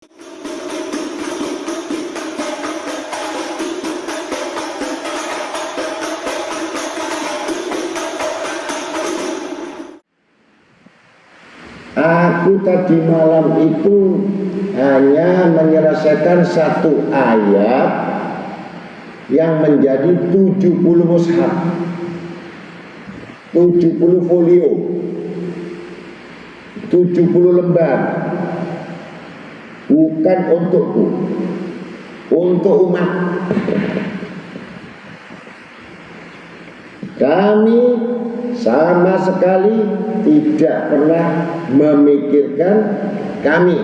Aku tadi malam itu hanya menyelesaikan satu ayat yang menjadi 70 mushaf, 70 folio, 70 lembar. Bukan untukku, untuk umat. Kami sama sekali tidak pernah memikirkan kami.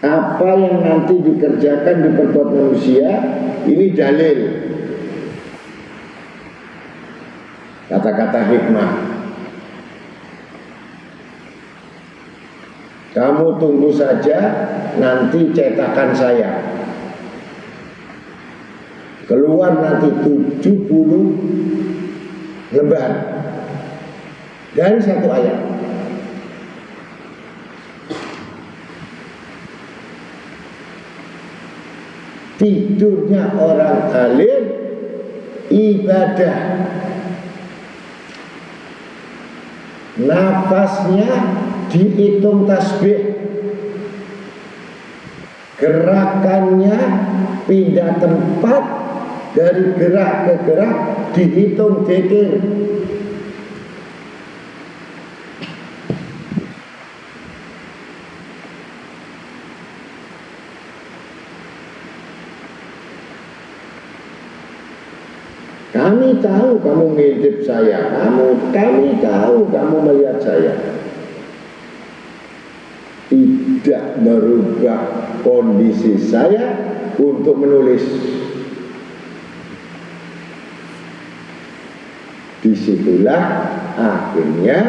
Apa yang nanti dikerjakan di perbuatan manusia ini dalil. Kata-kata hikmah. Kamu tunggu saja nanti cetakan saya. Keluar nanti 70 lembar dari satu ayat. Tidurnya orang alim ibadah, nafasnya dihitung tasbih, gerakannya pindah tempat dari gerak ke gerak dihitung zikir. Kami tahu kamu ngintip saya, kami tahu kamu melihat saya. Tidak merubah kondisi saya untuk menulis. Disitulah akhirnya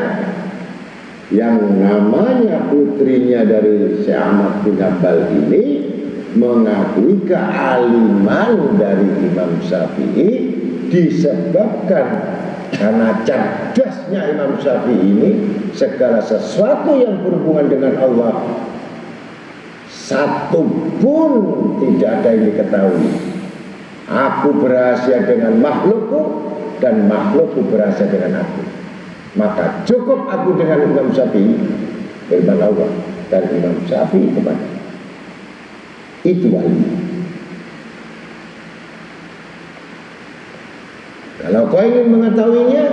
yang namanya putrinya dari Syekh Ahmad bin Hanbal ini mengakui kealiman dari Imam Syafi'i, disebabkan karena cerdasnya Imam Syafi'i ini segala sesuatu yang berhubungan dengan Allah satu pun tidak ada yang diketahui. Aku berhasil dengan makhlukku dan makhlukku berhasil dengan aku. Maka cukup aku dengan Imam Syafi'i, firman Allah, dan Imam Syafi'i kepada itu wali. Kalau kau ingin mengetahuinya,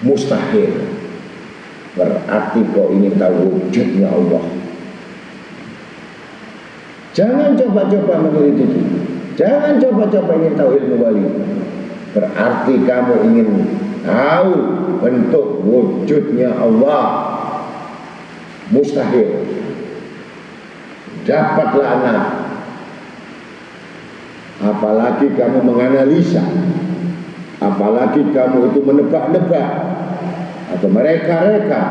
mustahil. Berarti kau ingin tahu wujudnya Allah. Jangan coba-coba menyelidiki. Jangan coba-coba ingin tahu ilmu wali. Berarti kamu ingin tahu bentuk wujudnya Allah. Mustahil. Dapatlah anak. Apalagi kamu menganalisa. Apalagi kamu itu menebak-nebak atau mereka-reka.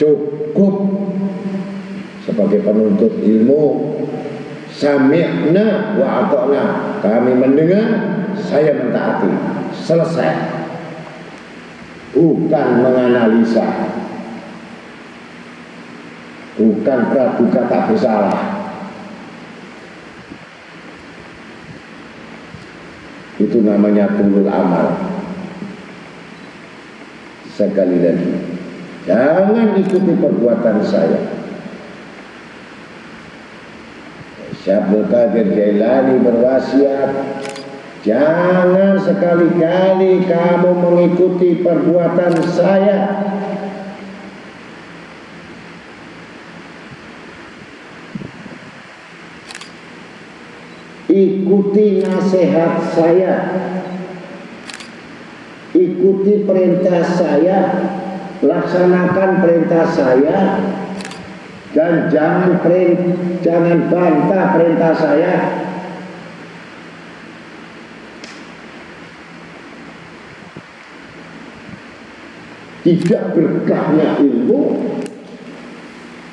Cukup sebagai penuntut ilmu, sami'na wa ata'na, kami mendengar, saya mentaati, selesai. Bukan menganalisa, bukan praduga tak bersalah. Itu namanya tulul amal. Sekali lagi, jangan ikuti perbuatan saya. Syekh Abdul Qadir Jailani berwasiat, jangan sekali-kali kamu mengikuti perbuatan saya. Ikuti nasihat saya, ikuti perintah saya, laksanakan perintah saya, dan jangan bantah perintah saya. Tidak berkahnya ilmu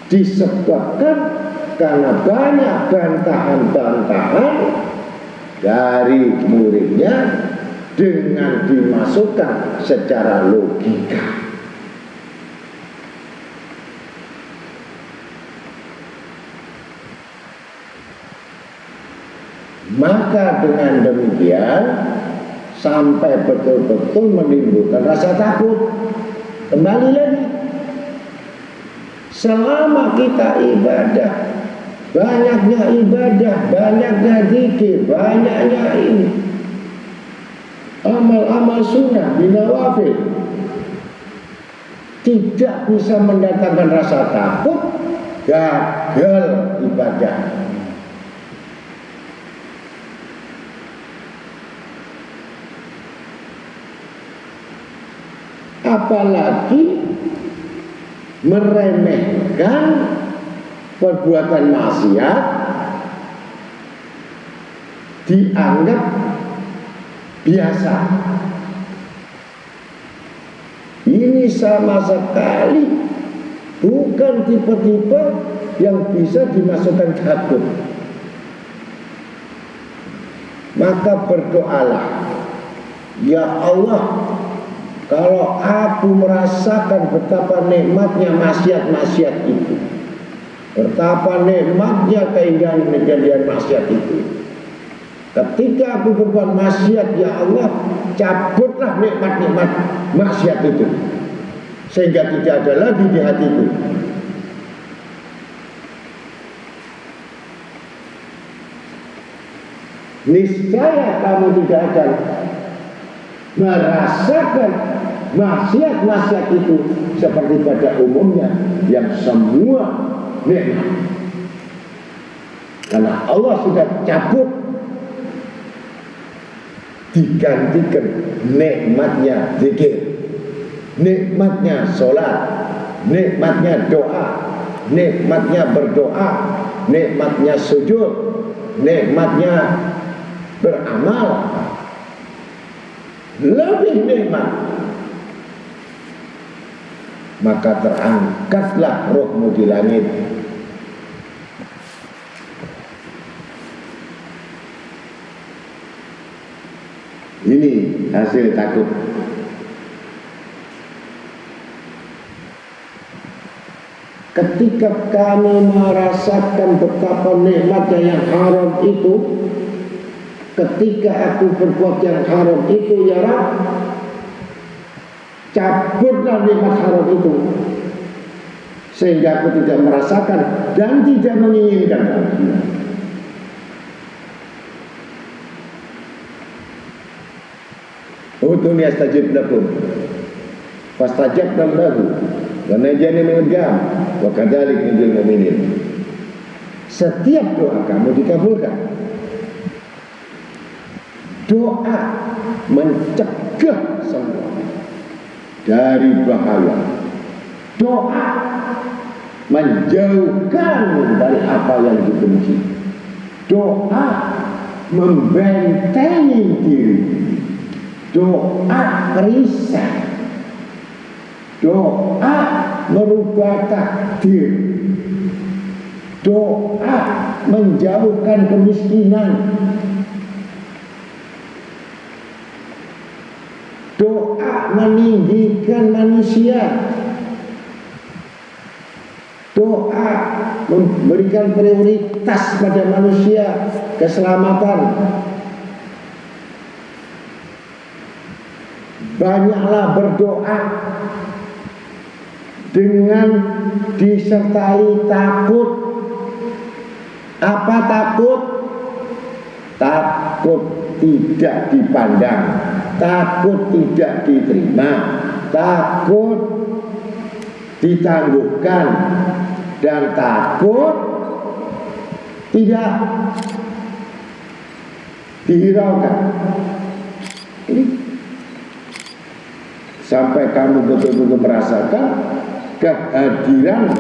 disebabkan karena banyak bantahan-bantahan dari muridnya dengan dimasukkan secara logika. Maka dengan demikian sampai betul-betul menimbulkan rasa takut. Kembali lagi, selama kita ibadah, banyaknya zikir, banyaknya ini amal-amal sunnah binawafil, tidak bisa mendatangkan rasa takut, gagal ibadah. Apalagi meremehkan perbuatan maksiat dianggap biasa. Ini sama sekali bukan tipe-tipe yang bisa dimasukkan takut. Maka berdoalah, ya Allah, kalau aku merasakan betapa nikmatnya maksiat-maksiat itu, betapa nikmatnya keindahan-keindahan maksiat itu, ketika aku berbuat maksiat, ya Allah, cabutlah nikmat-nikmat maksiat itu, sehingga tidak ada lagi di hatiku. Niscaya kamu tidak akan merasakan maksiat-maksiat itu seperti pada umumnya yang semua nikmat. Karena Allah sudah cabut, digantikan nikmatnya zikir, nikmatnya sholat, nikmatnya doa, nikmatnya berdoa, nikmatnya sujud, nikmatnya beramal, lebih nikmat. Maka terangkatlah rohmu di langit. Ini hasil takut. Ketika kami merasakan betapa nikmatnya yang haram itu, ketika aku berbuat yang haram itu, ya Rab, cabutlah nikmat haram itu, sehingga aku tidak merasakan dan tidak menginginkan lagi. Ud'uni astajib lakum fastajabna lahu wa najjani minal gham wa kadzalika nunjil mu'minin. Setiap doa kamu dikabulkan. Doa mencegah semua dari bahaya. Doa menjauhkan dari apa yang dibenci. Doa membentengi diri. Doa perisai. Doa merubah takdir. Doa menjauhkan kemiskinan. Doa meninggikan manusia. Doa memberikan prioritas pada manusia, keselamatan. Banyaklah berdoa dengan disertai takut. Apa takut? Takut tidak dipandang, takut tidak diterima, takut ditangguhkan, dan takut tidak dihiraukan. Ini sampai kamu betul-betul merasakan kehadiran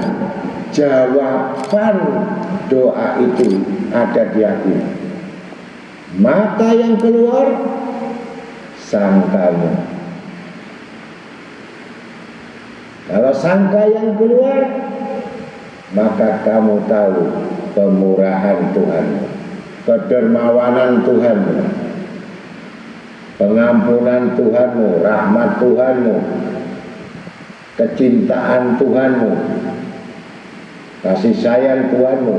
jawaban doa itu ada di hati. Mata yang keluar sangkanya. Kalau sangka yang keluar, maka kamu tahu kemurahan Tuhan, kedermawanan Tuhanmu, pengampunan Tuhanmu, rahmat Tuhanmu, kecintaan Tuhanmu, kasih sayang Tuhanmu,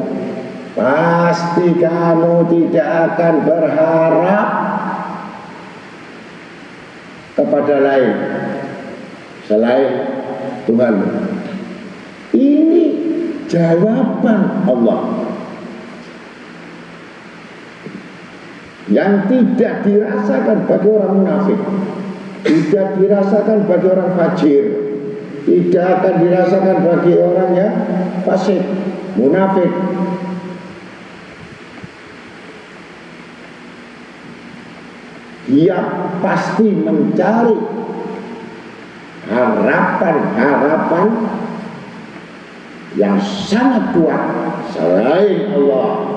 pasti kamu tidak akan berharap kepada lain selain Tuhanmu. Ini jawaban Allah yang tidak dirasakan bagi orang munafik, tidak dirasakan bagi orang fajir, tidak akan dirasakan bagi orang yang fasik, munafik. Dia pasti mencari harapan-harapan yang sangat kuat selain Allah.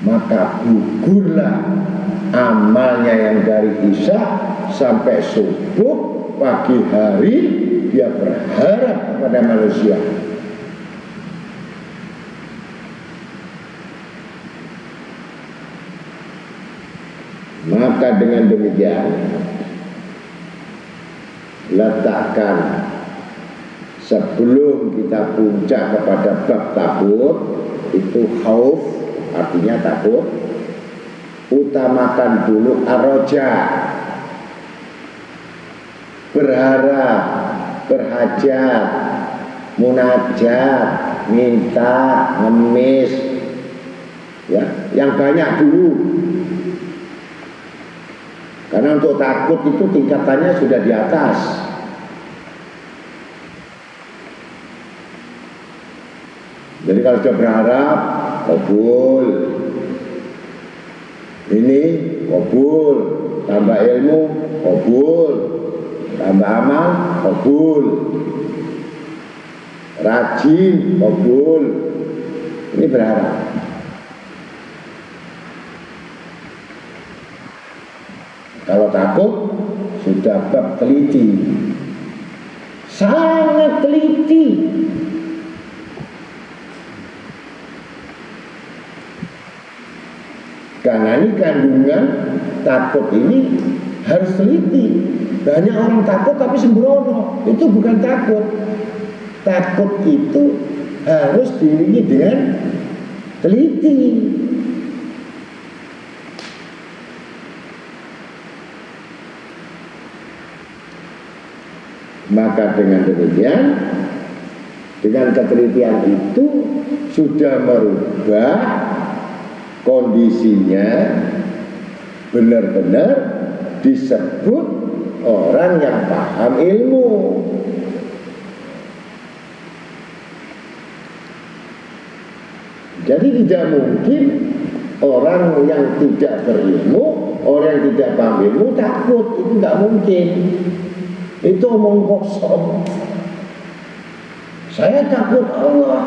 Maka gugurlah amalnya yang dari Isya sampai subuh pagi hari dia berharap kepada manusia. Maka dengan demikian letakkan sebelum kita puncak kepada bab takut itu khauf, artinya takut, utamakan dulu ar-raja, berharap, berhajat, munajat, minta, ngemis, ya, yang banyak dulu. Karena untuk takut itu tingkatannya sudah di atas. Jadi kalau sudah berharap, kabul. Ini kabul, tambah ilmu, kabul, tambah amal, kabul, rajin, kabul. Ini berharap. Kalau takut sudah bab teliti, sangat teliti. Karena ini kandungan takut ini harus teliti. Banyak orang takut tapi sembrono, itu bukan takut. Takut itu harus diiringi dengan teliti. Maka dengan demikian, dengan ketelitian itu sudah merubah kondisinya, benar-benar disebut orang yang paham ilmu. Jadi tidak mungkin orang yang tidak berilmu, orang yang tidak paham ilmu takut, itu tidak mungkin. Itu omong kosong. Saya takut Allah,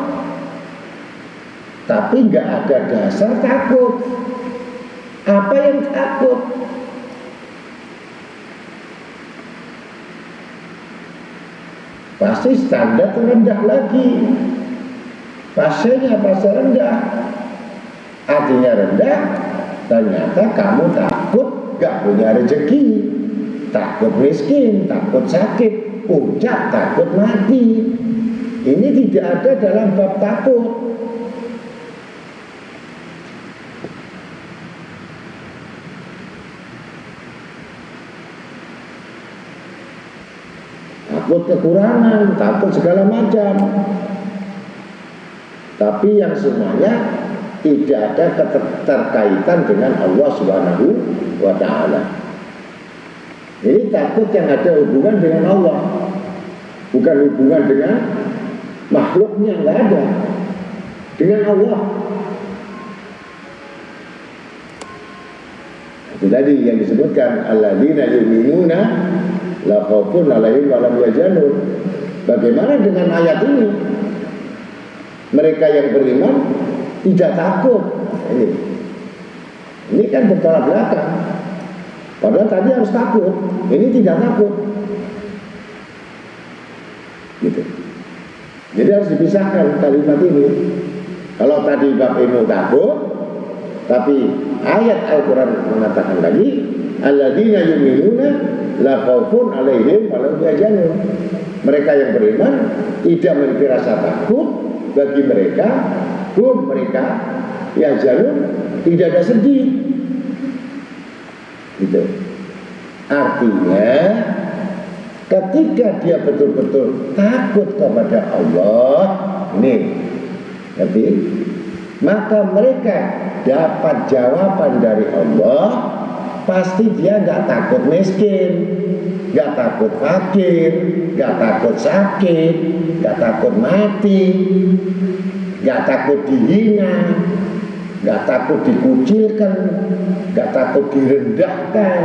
tapi nggak ada dasar takut. Apa yang takut? Pasti standar rendah lagi. Pasiennya pasti rendah. Artinya rendah, ternyata kamu takut gak punya rezeki, takut miskin, takut sakit, puncak takut mati. Ini tidak ada dalam bab takut. Takut kekurangan, takut segala macam. Tapi yang semuanya tidak ada keterkaitan dengan Allah Subhanahu wa ta'ala. Ini takut yang ada hubungan dengan Allah, bukan hubungan dengan makhluknya, nggak ada. Dengan Allah. Itu tadi yang disebutkan alladzina yu'minuna la khaufun 'alaihim wa lahum yahzanun. Bagaimana dengan ayat ini? Mereka yang beriman tidak takut. Ini kan bertolak belakang. Padahal tadi harus takut, ini tidak takut. Gitu. Jadi harus dipisahkan kalimat ini. Kalau tadi bab ilmu takut, tapi ayat Al-Quran mengatakan lagi, alladzina yu'minuna la khaufun 'alaihim wa lahum yahzanun. Mereka yang beriman tidak memiliki rasa takut bagi mereka, mereka yahzanun, tidak ada sedih. Gitu. Artinya ketika dia betul-betul takut kepada Allah, ini ngerti? Maka mereka dapat jawaban dari Allah. Pasti dia gak takut miskin, gak takut fakir, gak takut sakit, gak takut mati, gak takut dihina, gak takut dikucilkan, gak takut direndahkan.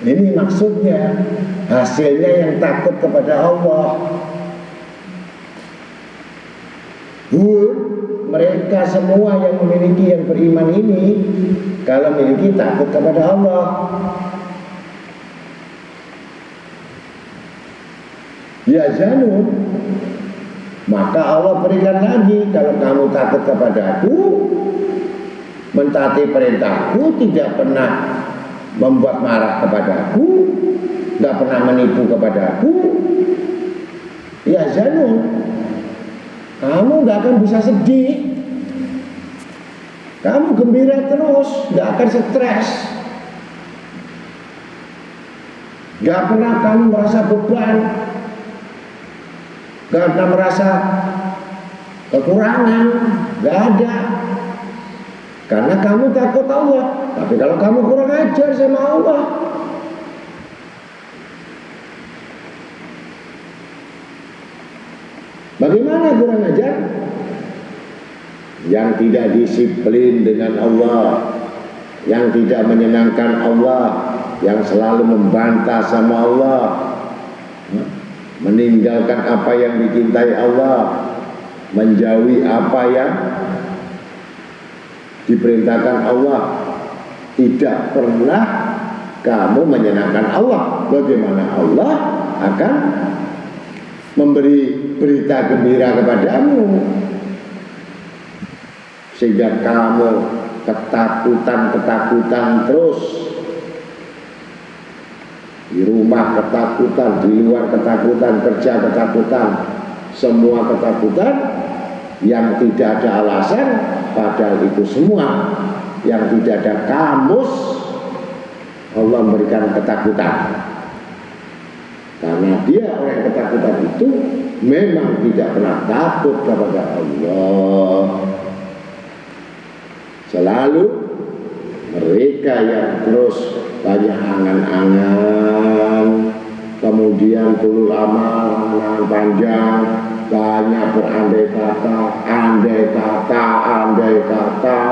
Ini maksudnya, hasilnya yang takut kepada Allah. Mereka semua yang memiliki, yang beriman ini, kalau memiliki takut kepada Allah. Ya janun, maka Allah berikan lagi, kalau kamu takut kepada Aku, mentaati perintahku, tidak pernah membuat marah kepada Aku, tidak pernah menipu kepada Aku, ya janun, kamu gak akan bisa sedih, kamu gembira terus, gak akan stres, gak pernah kamu merasa beban, gak pernah merasa kekurangan, gak ada, karena kamu takut Allah. Tapi kalau kamu kurang ajar sama Allah, bagaimana kurang ajar? Yang tidak disiplin dengan Allah, yang tidak menyenangkan Allah, yang selalu membantah sama Allah, meninggalkan apa yang dicintai Allah, menjauhi apa yang diperintahkan Allah, tidak pernah kamu menyenangkan Allah. Bagaimana Allah akan memberi berita gembira kepadamu, sehingga kamu ketakutan terus, di rumah ketakutan, di luar ketakutan, kerja ketakutan, semua ketakutan yang tidak ada alasan, padahal itu semua yang tidak ada kamus. Allah memberikan ketakutan karena dia orang yang ketakutan itu memang tidak pernah takut kepada Allah. Selalu mereka yang terus banyak angan-angan, kemudian tulul amal, angan panjang, banyak berandai kata,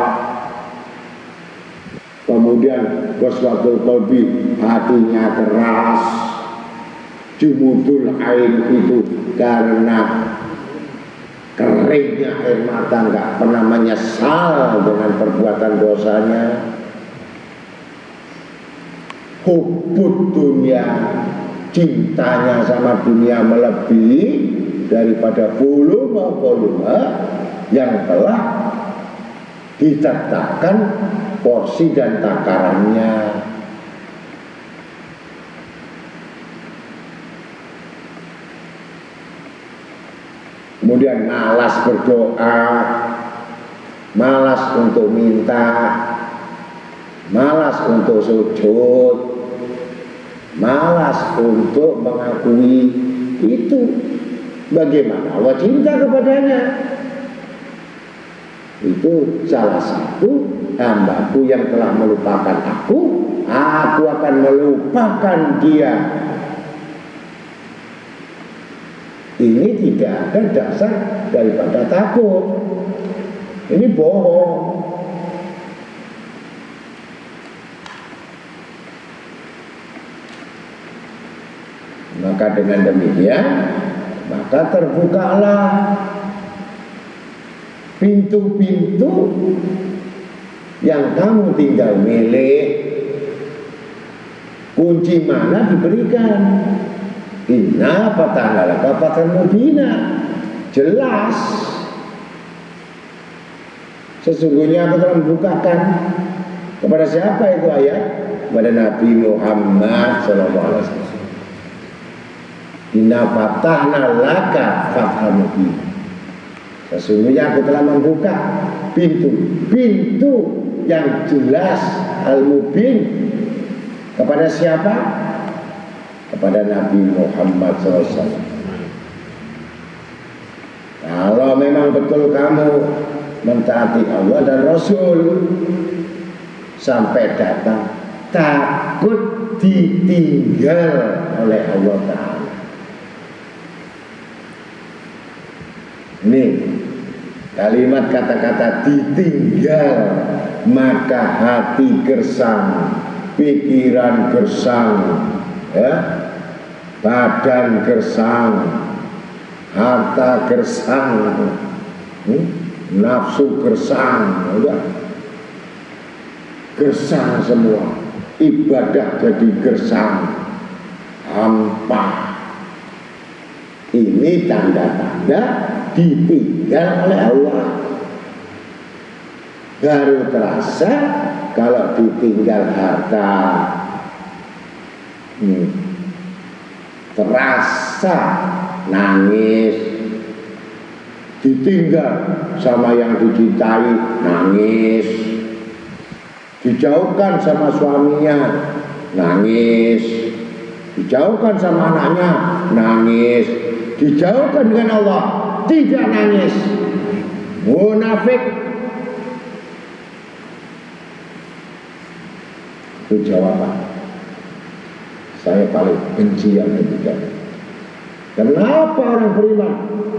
kemudian waswatul qalbi, hatinya keras, jumudul ain, itu karena keringnya air mata, nggak pernah menyesal dengan perbuatan dosanya. Hubbud dunia, cintanya sama dunia melebihi daripada volume yang telah ditetapkan porsi dan takarannya. Kemudian malas berdoa, malas untuk minta, malas untuk sujud, malas untuk mengakui. Itu bagaimana Allah cinta kepadanya. Itu salah satu hambaku yang telah melupakan aku akan melupakan dia. Ini tidak ada dasar daripada takut. Ini bohong. Maka dengan demikian, maka terbukalah pintu-pintu yang kamu tinggal milih. Kunci mana diberikan. Inna fatahna laka fathan mubina. Jelas. Sesungguhnya aku telah membukakan. Kepada siapa itu ayat? Kepada Nabi Muhammad SAW. Inna fatahna laka fathan mubina. Sesungguhnya aku telah membuka pintu yang jelas al-mubin. Kepada siapa? Kepada Nabi Muhammad SAW. Kalau memang betul kamu mentaati Allah dan Rasul, sampai datang takut ditinggal oleh Allah Ta'ala. Ini kalimat kata-kata ditinggal, maka hati gersang, pikiran gersang, ya, badan gersang, harta gersang, nafsu gersang, udah gersang semua, ibadah jadi gersang, hampa. Ini tanda-tanda ditinggal oleh Allah. Baru terasa kalau ditinggal harta, terasa nangis. Ditinggal sama yang dicintai, nangis. Dijauhkan sama suaminya, nangis. Dijauhkan sama anaknya, nangis. Dijauhkan dengan Allah, tidak nangis. Munafik. Itu jawaban. Saya paling benci yang demikian. Kenapa orang beriman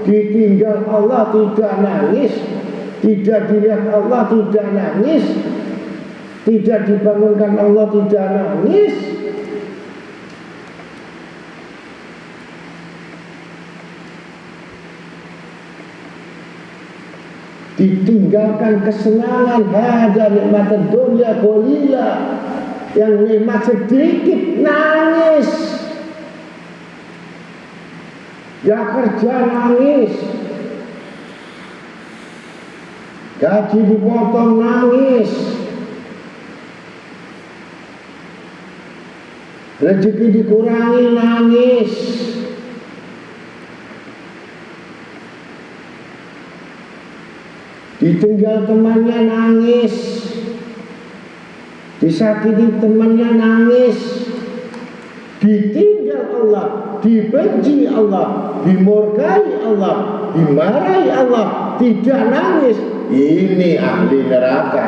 ditinggal Allah tidak nangis, tidak dilihat Allah tidak nangis, tidak dibangunkan Allah tidak nangis? Ditinggalkan kesenangan, hada nikmat dunia qalila, yang nikmat sedikit nangis, yang kerja nangis, gaji dipotong nangis, rezeki dikurangi nangis. Ditinggal temannya nangis, disakiti temannya nangis, ditinggal Allah, dibenci Allah, dimurkai Allah, dimarahi Allah, tidak nangis. Ini ahli neraka.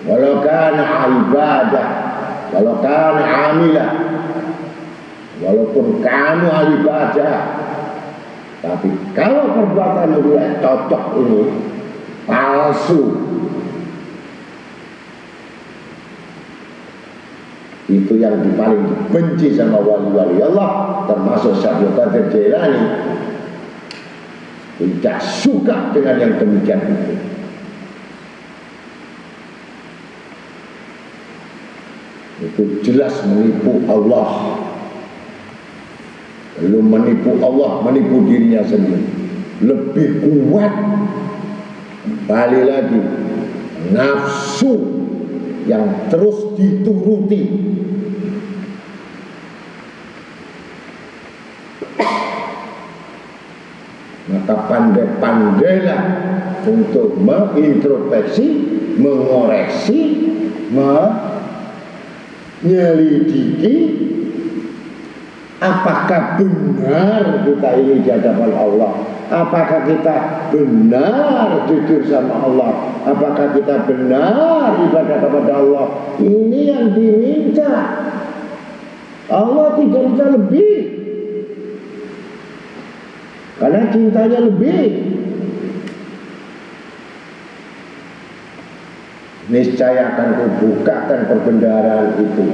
Walau kana ibadah, walau kana amilah, walaupun kamu ibadah, tapi kalau perbuatan itu cocok ini palsu, itu yang paling dibenci sama wali-wali Allah, termasuk Syekh Qadir Jailani. Tidak suka dengan yang demikian itu. Itu jelas menipu Allah. Belum menipu Allah, menipu dirinya sendiri. Lebih kuat, kembali lagi, nafsu yang terus dituruti. Maka pandai-pandailah untuk mengintrospeksi, mengoreksi, menyelidiki apakah benar kita ini di hadapan Allah, apakah kita benar jujur sama Allah, apakah kita benar ibadah kepada Allah. Ini yang diminta. Allah tidak bisa lebih, karena cintanya lebih. Niscaya akan kubukakan perbendaharaan itu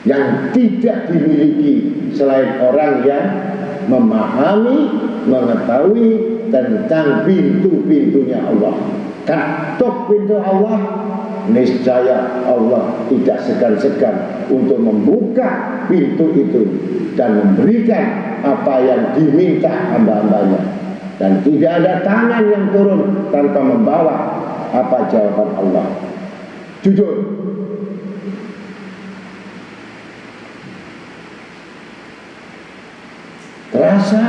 yang tidak dimiliki selain orang yang memahami, mengetahui tentang pintu-pintunya Allah. ketuk pintu Allah, niscaya Allah tidak segan-segan untuk membuka pintu itu dan memberikan apa yang diminta hamba-hambanya. Dan tidak ada tangan yang turun tanpa membawa apa jawaban Allah. Jujur. Terasa.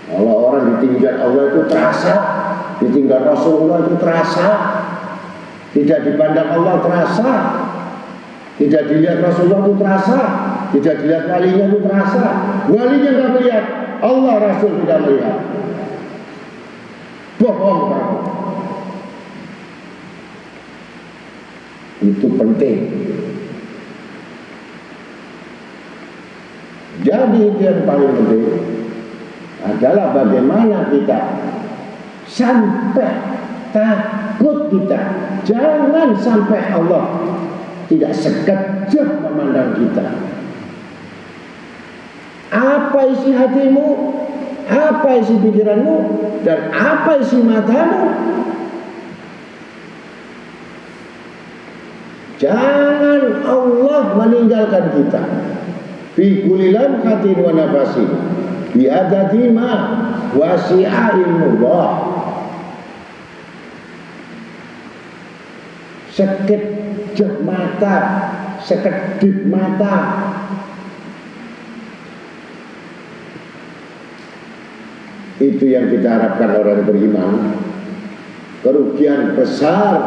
Kalau orang ditinggal Allah itu terasa, ditinggal Rasulullah itu terasa, tidak dipandang Allah terasa, tidak dilihat Rasulullah itu terasa, tidak dilihat walinya itu terasa. Walinya tidak melihat, Allah Rasul tidak melihat. Bohong kamu. Itu penting. Jadi yang paling penting adalah bagaimana kita sampai takut kita. Jangan sampai Allah tidak sekejap memandang kita. Apa isi hatimu, apa isi pikiranmu, dan apa isi matamu. Jangan Allah meninggalkan kita. Fi kulli lamhatin wa nafasin bi adadi ma wasi'a ilmullah. Sekejap mata, sekedip mata, itu yang kita harapkan orang beriman. Kerugian besar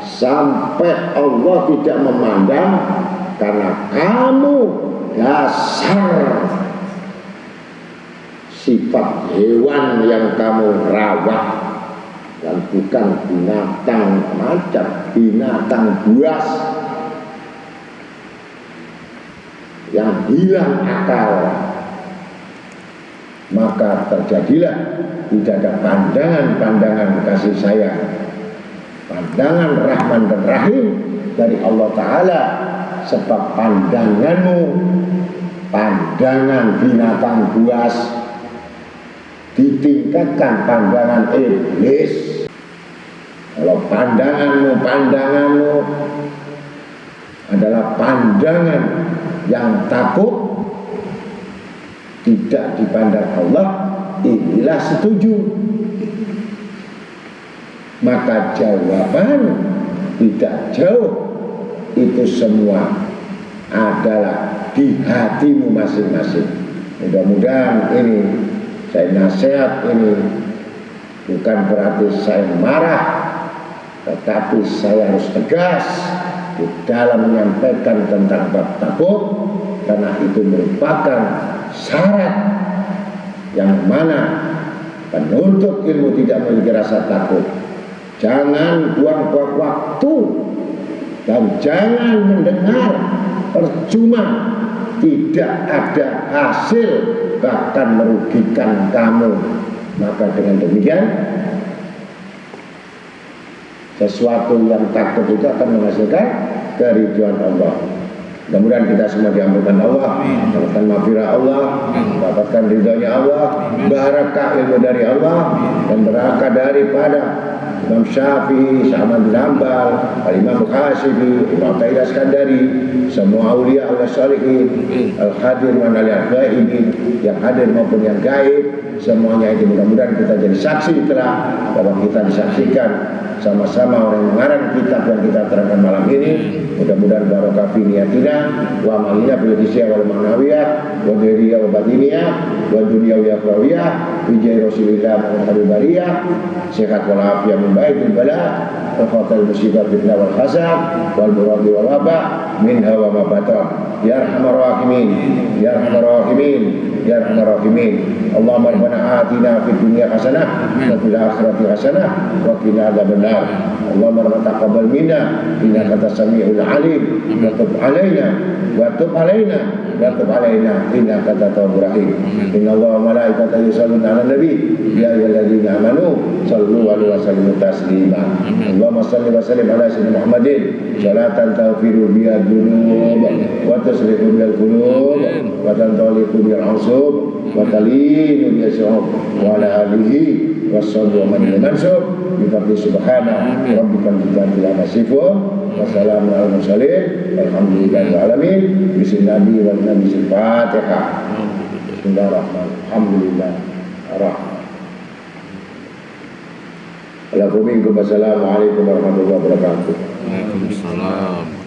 sampai Allah tidak memandang karena kamu dasar sifat hewan yang kamu rawat, dan bukan binatang macam binatang buas yang hilang akal. Maka terjadilah tidak ada pandangan-pandangan kasih sayang, pandangan Rahman dan Rahim dari Allah Ta'ala. Sebab pandanganmu pandangan binatang buas, ditingkatkan pandangan iblis. Kalau pandanganmu adalah pandangan yang takut, tidak dipandang Allah, inilah setuju. Maka jawaban tidak jauh. Itu semua adalah di hatimu masing-masing. Mudah-mudahan ini saya nasihat ini bukan berarti saya marah, tetapi saya harus tegas di dalam menyampaikan tentang bab takut, karena itu merupakan syarat yang mana penuntut ilmu tidak memiliki rasa takut. Jangan buang-buang waktu dan jangan mendengar percuma, tidak ada hasil, bahkan merugikan kamu. Maka dengan demikian sesuatu yang takut itu akan menghasilkan keridhaan Allah. Mudah-mudahan kita semua diampunkan Allah, mendapatkan maghfirah Allah, mendapatkan ridhonya Allah, barakah ilmu dari Allah, dan barakah daripada Imam Syafi'i, Ahmad bin Hanbal, Imam Khashibi, Imam Tayyib Iskandari, semua aulia Allah salihin, al-hadir wa al-ghaibin, yang hadir maupun yang gaib, semuanya itu mudah-mudahan kita jadi saksi telah bahwa kita disaksikan sama-sama orang mengarang kitab yang kita terangkan malam ini. Mudah-mudahan barokah fi niyatina wa amalina bil hisya wal ma'nawiyah wa dhiriyah wa batiniyah wa dunyawiyah wa akhrawiyah bi jahi Rasulillah Muhammad bariyah, sehat wal afiyah min baidil bala wa fatal musibah fitnah wal hasad wal murad wal waba minha wa ma batan. Ya arhamar rahimin, ya arhamar rahimin, ya arhamar rahimin. Allahumma rabbana atina fid dunya hasanah wa fil akhirati hasanah wa qina adzabannar. Allahumma rabbana taqabbal minna innaka antas samiul alim wa tub alaina wa tub alaina wa tub alaina innaka antat tawwabur rahim. Innallaha wa malaikatahu yusholluna 'alan nabi ya ayyuhalladzina amanu shallu 'alaihi wa sallimu taslima. Allahumma shalli wa sallim ala sayyidina Muhammadin salatan taghfiru biha dzunub wa tuslihu bil qulub wa tantaliqu bil usub wa talinu bil syu'ub wa ala alihi wassallu wa man mansur bi fadli subhana rabbikal izzati amma yasifun wa salamun alal mursalin walhamdulillahi alamin bismillahi wal nabi al-fatihah. Bismillahirrahmanirrahim. Alhamdulillah arrahman. Assalamualaikum warahmatullahi wabarakatuh. Waalaikumsalam.